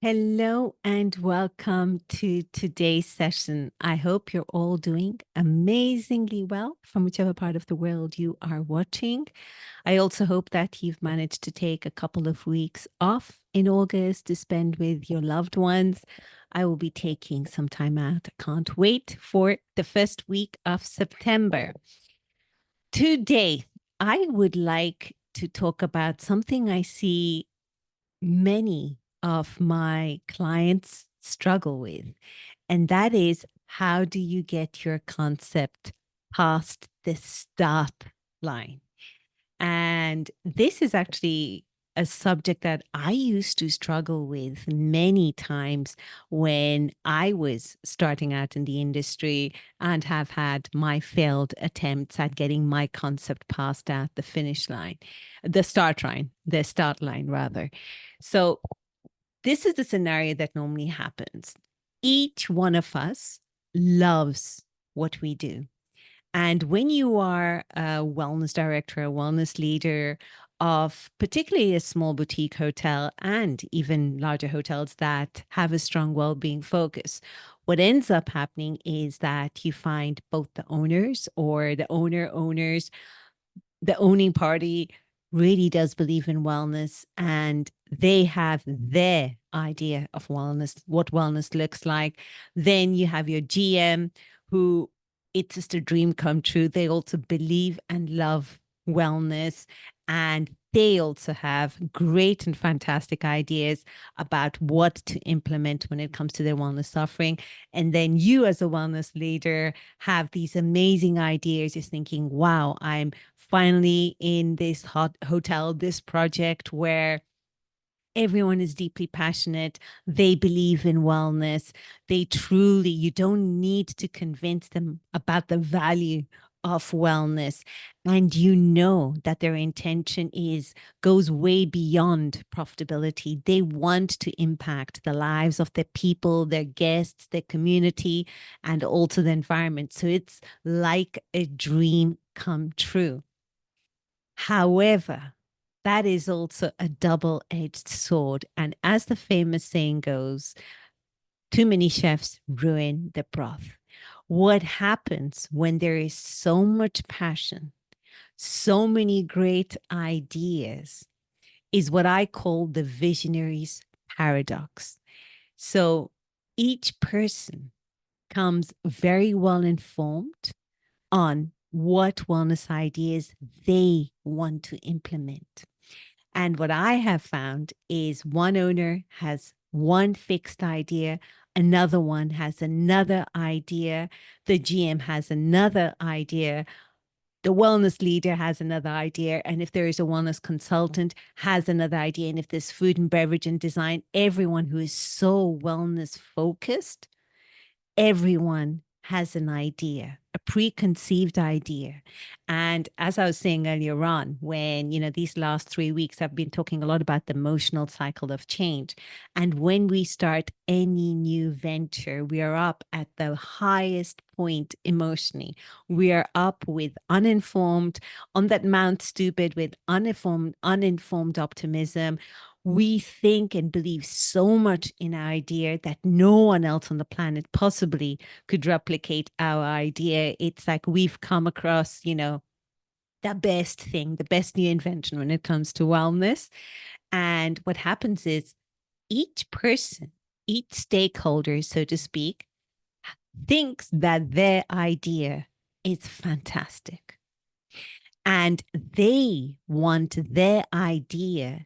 Hello and welcome to today's session. I hope you're all doing amazingly well from whichever part of the world you are watching. I also hope that you've managed to take a couple of weeks off in August to spend with your loved ones. I will be taking some time out. I can't wait for the first week of September. Today, I would like to talk about something I see many of my clients struggle with, and that is how do you get your concept past the start line? And this is actually a subject that I used to struggle with many times when I was starting out in the industry and have had my failed attempts at getting my concept passed at the finish line, the start line rather. So this is the scenario that normally happens. Each one of us loves what we do. And when you are a wellness director, a wellness leader of particularly a small boutique hotel and even larger hotels that have a strong well-being focus, what ends up happening is that you find both the owners or the owners, the owning party really does believe in wellness and they have their idea of wellness, what wellness looks like. Then you have your GM who it's just a dream come true. They also believe and love wellness and they also have great and fantastic ideas about what to implement when it comes to their wellness offering. And then you, as a wellness leader, have these amazing ideas. Just thinking, wow, I'm finally in this hot hotel, this project where everyone is deeply passionate. They believe in wellness. They truly, you don't need to convince them about the value of wellness. And you know that their intention goes way beyond profitability. They want to impact the lives of their people, their guests, their community, and also the environment. So it's like a dream come true. However, that is also a double edged sword. And as the famous saying goes, too many chefs ruin the broth. What happens when there is so much passion, so many great ideas, is what I call the visionary's paradox. So each person comes very well informed on what wellness ideas they want to implement. And what I have found is one owner has one fixed idea, another one has another idea, the GM has another idea, the wellness leader has another idea, and if there is a wellness consultant has another idea, and if there's food and beverage and design, everyone who is so wellness focused, everyone has an idea, a preconceived idea. And as I was saying earlier on, when, these last 3 weeks, I've been talking a lot about the emotional cycle of change. And when we start any new venture, we are up at the highest point emotionally. We are up with uninformed, on that Mount Stupid with uninformed optimism. We think and believe so much in our idea that no one else on the planet possibly could replicate our idea. It's like we've come across, the best thing, the best new invention when it comes to wellness. And what happens is each person, each stakeholder, so to speak, thinks that their idea is fantastic. And they want their idea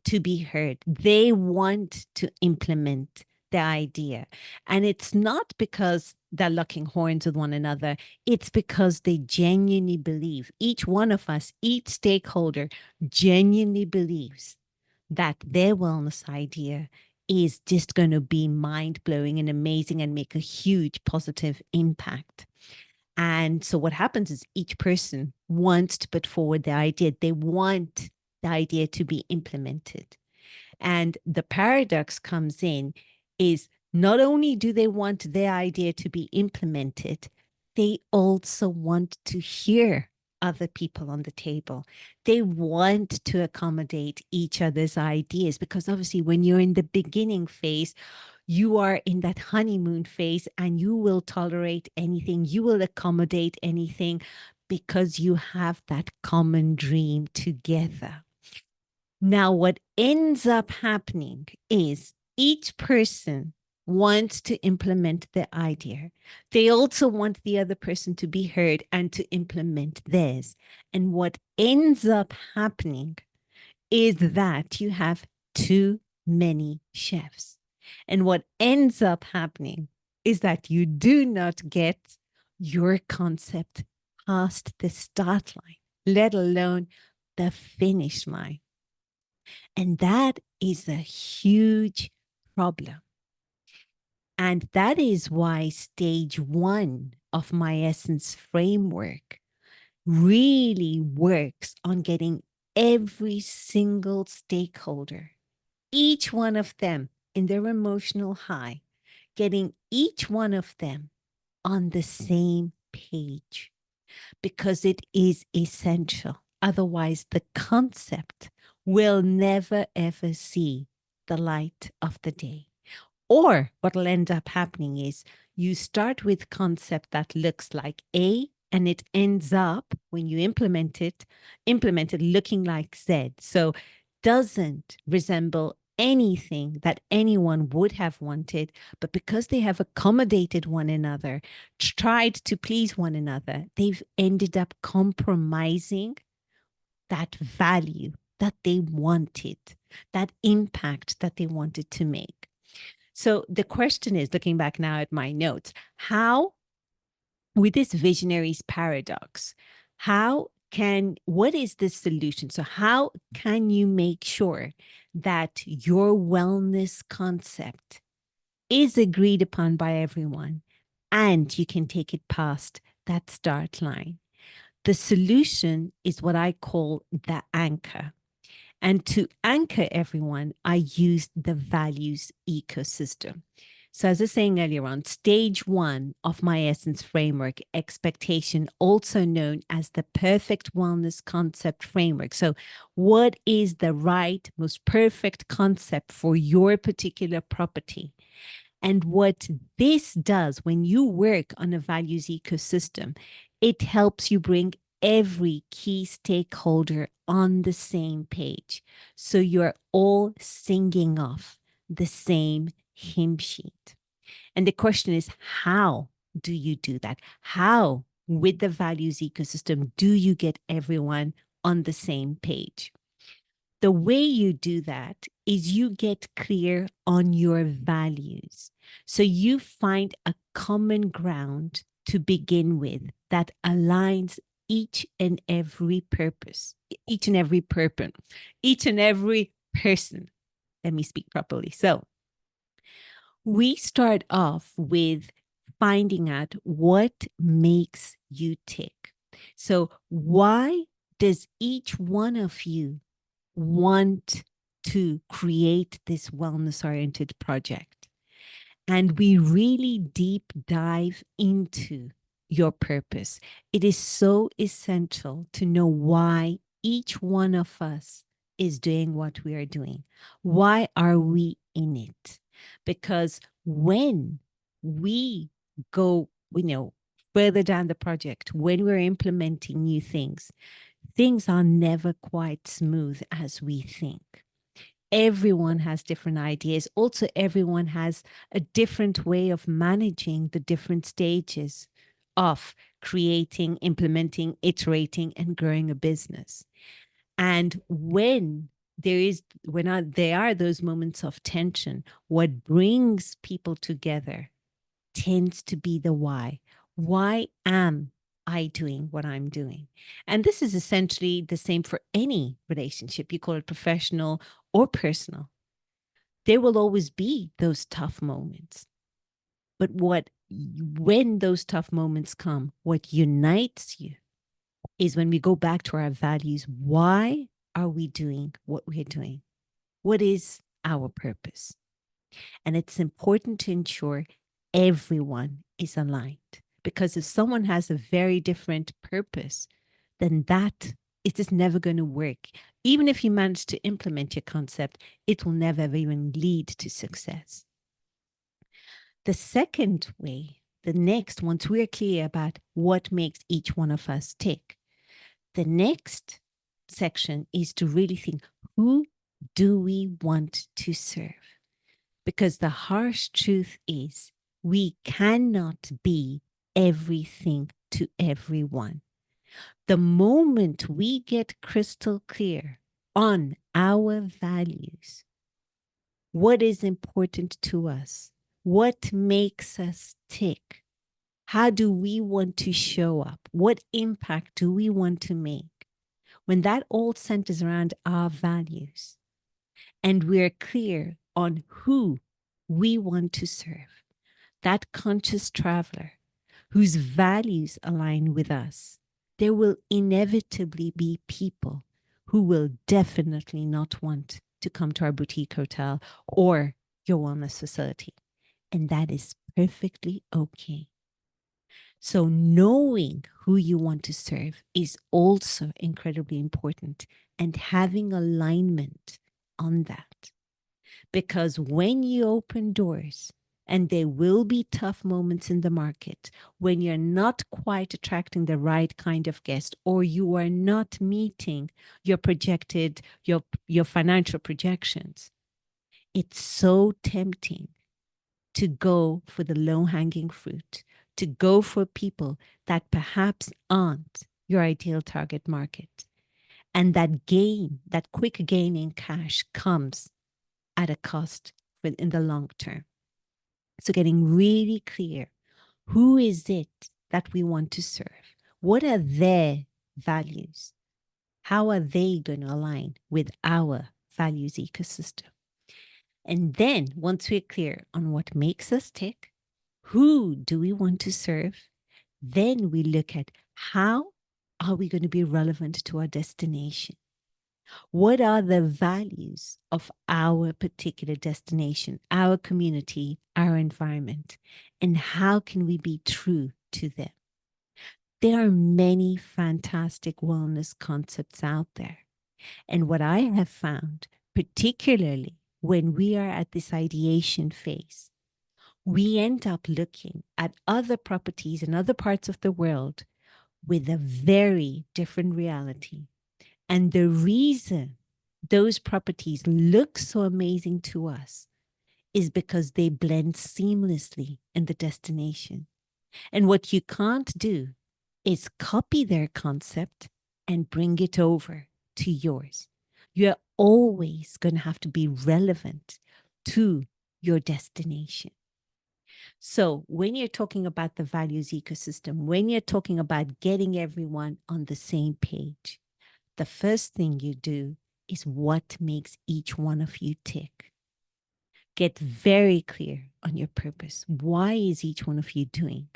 to be heard. They want to implement the idea. And it's not because they're locking horns with one another. It's because they genuinely believe, each one of us, each stakeholder genuinely believes that their wellness idea is just going to be mind blowing and amazing and make a huge positive impact. And so what happens is each person wants to put forward the idea. They want the idea to be implemented. And the paradox comes in is not only do they want their idea to be implemented, they also want to hear other people on the table. They want to accommodate each other's ideas because obviously, when you're in the beginning phase, you are in that honeymoon phase and you will tolerate anything, you will accommodate anything because you have that common dream together. Now, what ends up happening is each person wants to implement the idea. They also want the other person to be heard and to implement theirs. And what ends up happening is that you have too many chefs. And what ends up happening is that you do not get your concept past the start line, let alone the finish line. And that is a huge problem. And that is why stage one of My Essence framework really works on getting every single stakeholder, each one of them in their emotional high, getting each one of them on the same page because it is essential. Otherwise, the concept will never ever see the light of the day. Or what will end up happening is you start with concept that looks like A and it ends up when you implement it looking like Z. So doesn't resemble anything that anyone would have wanted, but because they have accommodated one another, tried to please one another, they've ended up compromising that value that they wanted, that impact that they wanted to make. So the question is, looking back now at my notes, how, with this visionaries paradox, what is the solution? So how can you make sure that your wellness concept is agreed upon by everyone and you can take it past that start line? The solution is what I call the anchor. And to anchor everyone, I used the values ecosystem. So, as I was saying earlier on, stage one of My Essence framework, expectation, also known as the perfect wellness concept framework. So, what is the right, most perfect concept for your particular property? And what this does when you work on a values ecosystem, it helps you bring every key stakeholder on the same page. So you're all singing off the same hymn sheet. And the question is, how do you do that? How, with the values ecosystem, do you get everyone on the same page? The way you do that is you get clear on your values. So you find a common ground to begin with that aligns each and every purpose, each and every person, each and every person. Let me speak properly. So we start off with finding out what makes you tick. So why does each one of you want to create this wellness oriented project? And we really deep dive into your purpose. It is so essential to know why each one of us is doing what we are doing. Why are we in it? Because when we go, further down the project, when we're implementing new things are never quite smooth as we think. Everyone has different ideas. Also, everyone has a different way of managing the different stages of creating, implementing, iterating, and growing a business. And when there are those moments of tension, what brings people together tends to be the why. Why am I doing what I'm doing? And this is essentially the same for any relationship. You call it professional or personal. There will always be those tough moments. But when those tough moments come, what unites you is when we go back to our values. Why are we doing what we're doing? What is our purpose? And it's important to ensure everyone is aligned, because if someone has a very different purpose, then that it is never going to work. Even if you manage to implement your concept, it will never even lead to success. The second way, the next, once we're clear about what makes each one of us tick, the next section is to really think, who do we want to serve? Because the harsh truth is we cannot be everything to everyone. The moment we get crystal clear on our values, what is important to us, what makes us tick, how do we want to show up, what impact do we want to make, when that all centers around our values and we're clear on who we want to serve, that conscious traveler whose values align with us, there will inevitably be people who will definitely not want to come to our boutique hotel or your wellness facility. And that is perfectly okay. So knowing who you want to serve is also incredibly important, and having alignment on that. Because when you open doors, and there will be tough moments in the market when you're not quite attracting the right kind of guest, or you are not meeting your your financial projections, it's so tempting to go for the low-hanging fruit, to go for people that perhaps aren't your ideal target market. And that gain, that quick gain in cash, comes at a cost in the long term. So getting really clear, who is it that we want to serve? What are their values? How are they going to align with our values ecosystem? And then once we're clear on what makes us tick, who do we want to serve? Then we look at how are we going to be relevant to our destination? What are the values of our particular destination, our community, our environment, and how can we be true to them? There are many fantastic wellness concepts out there. And what I have found, particularly when we are at this ideation phase, we end up looking at other properties in other parts of the world with a very different reality. And the reason those properties look so amazing to us is because they blend seamlessly in the destination. And what you can't do is copy their concept and bring it over to yours. You're always going to have to be relevant to your destination. So when you're talking about the values ecosystem, when you're talking about getting everyone on the same page, the first thing you do is what makes each one of you tick. Get very clear on your purpose. Why is each one of you doing?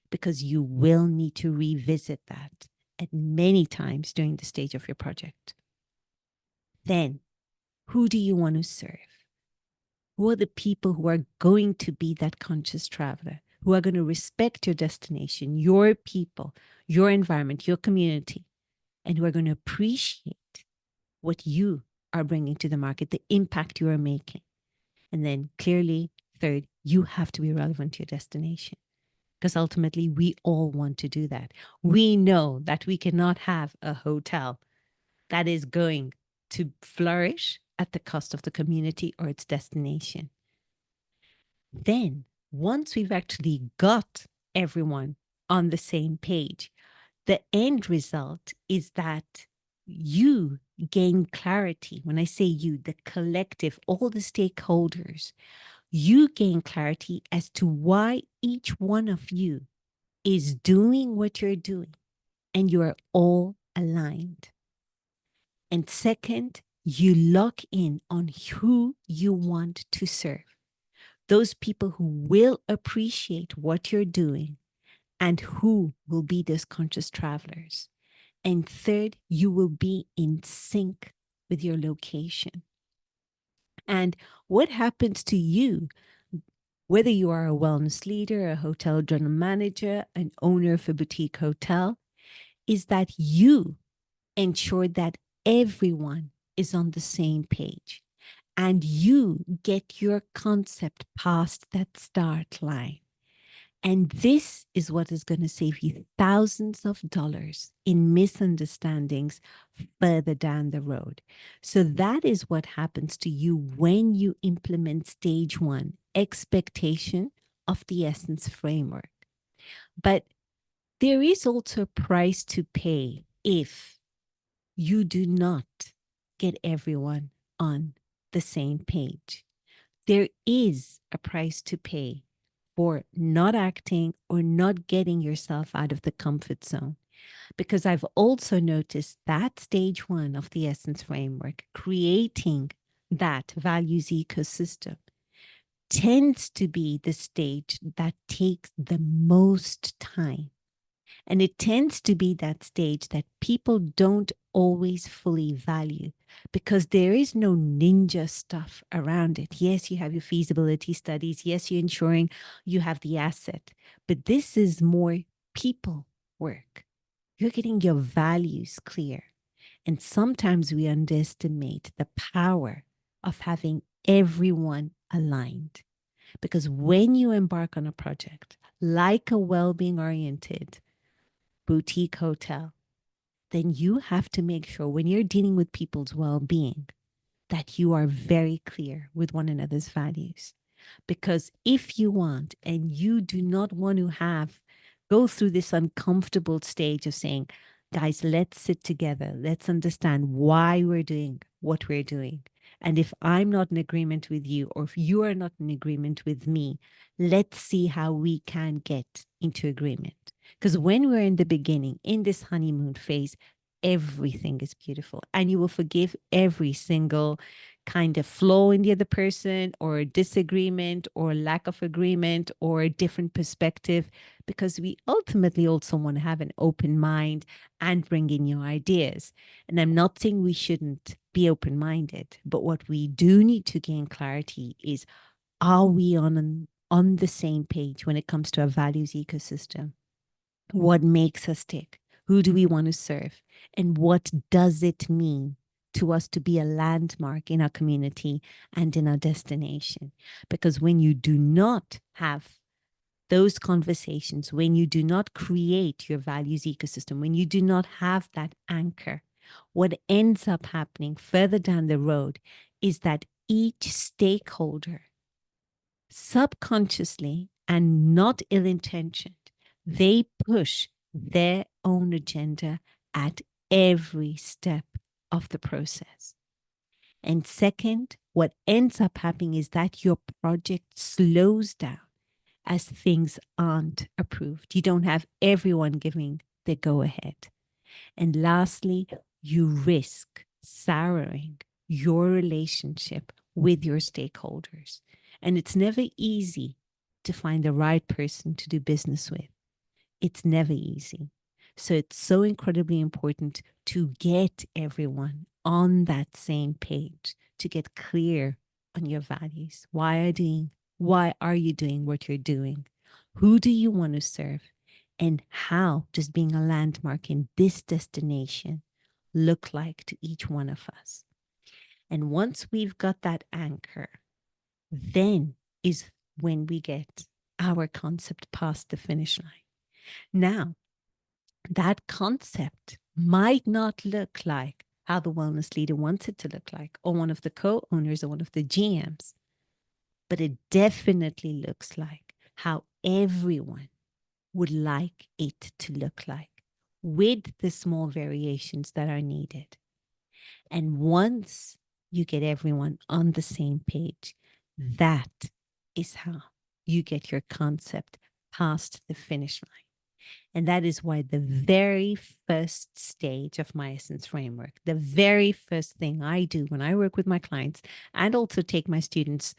Because you will need to revisit that at many times during the stage of your project. Then, who do you want to serve? Who are the people who are going to be that conscious traveler, who are going to respect your destination, your people, your environment, your community, and who are going to appreciate what you are bringing to the market, the impact you are making? And then clearly, third, you have to be relevant to your destination, because ultimately we all want to do that. We know that we cannot have a hotel that is going to flourish at the cost of the community or its destination. Then, once we've actually got everyone on the same page, the end result is that you gain clarity. When I say you, the collective, all the stakeholders, you gain clarity as to why each one of you is doing what you're doing, and you are all aligned. And second, you lock in on who you want to serve. Those people who will appreciate what you're doing and who will be those conscious travelers. And third, you will be in sync with your location. And what happens to you, whether you are a wellness leader, a hotel general manager, an owner of a boutique hotel, is that you ensure that everyone is on the same page and you get your concept past that start line. And this is what is going to save you thousands of dollars in misunderstandings further down the road. So that is what happens to you when you implement stage one, expectation of the Essence framework. But there is also a price to pay if you do not get everyone on the same page. There is a price to pay for not acting or not getting yourself out of the comfort zone. Because I've also noticed that stage one of the Essence framework, creating that values ecosystem, tends to be the stage that takes the most time. And it tends to be that stage that people don't always fully value because there is no ninja stuff around it. Yes, you have your feasibility studies. Yes, you're ensuring you have the asset, but this is more people work. You're getting your values clear. And sometimes we underestimate the power of having everyone aligned. Because when you embark on a project like a well-being oriented boutique hotel, then you have to make sure when you're dealing with people's well-being that you are very clear with one another's values. Because if you want and you do not want to go through this uncomfortable stage of saying, guys, let's sit together, let's understand why we're doing what we're doing. And if I'm not in agreement with you, or if you are not in agreement with me, let's see how we can get into agreement. Because when we're in the beginning, in this honeymoon phase, everything is beautiful and you will forgive every single kind of flaw in the other person or disagreement or lack of agreement or a different perspective, because we ultimately also want to have an open mind and bring in new ideas. And I'm not saying we shouldn't be open-minded, but what we do need to gain clarity is, are we on the same page when it comes to our values ecosystem? What makes us tick? Who do we want to serve? And what does it mean to us to be a landmark in our community and in our destination? Because when you do not have those conversations, when you do not create your values ecosystem, when you do not have that anchor, what ends up happening further down the road is that each stakeholder, subconsciously and not ill-intentioned, they push their own agenda at every step of the process. And second, what ends up happening is that your project slows down as things aren't approved. You don't have everyone giving the go ahead. And lastly, you risk souring your relationship with your stakeholders. And it's never easy to find the right person to do business with. It's never easy. So it's so incredibly important to get everyone on that same page, to get clear on your values. Why are you doing what you're doing? Who do you want to serve? And how does being a landmark in this destination look like to each one of us? And once we've got that anchor, then is when we get our concept past the finish line. Now, that concept might not look like how the wellness leader wants it to look like, or one of the co-owners or one of the GMs, but it definitely looks like how everyone would like it to look like, with the small variations that are needed. And once you get everyone on the same page, that is how you get your concept past the finish line. And that is why the very first stage of my Essence framework, the very first thing I do when I work with my clients and also take my students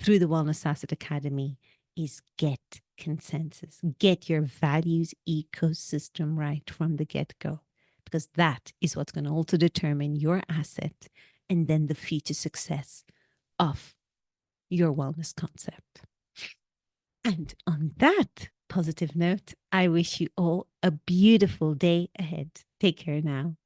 through the Wellness Asset Academy, is get consensus, get your values ecosystem right from the get-go, because that is what's going to also determine your asset and then the future success of your wellness concept. And on that positive note, I wish you all a beautiful day ahead. Take care now.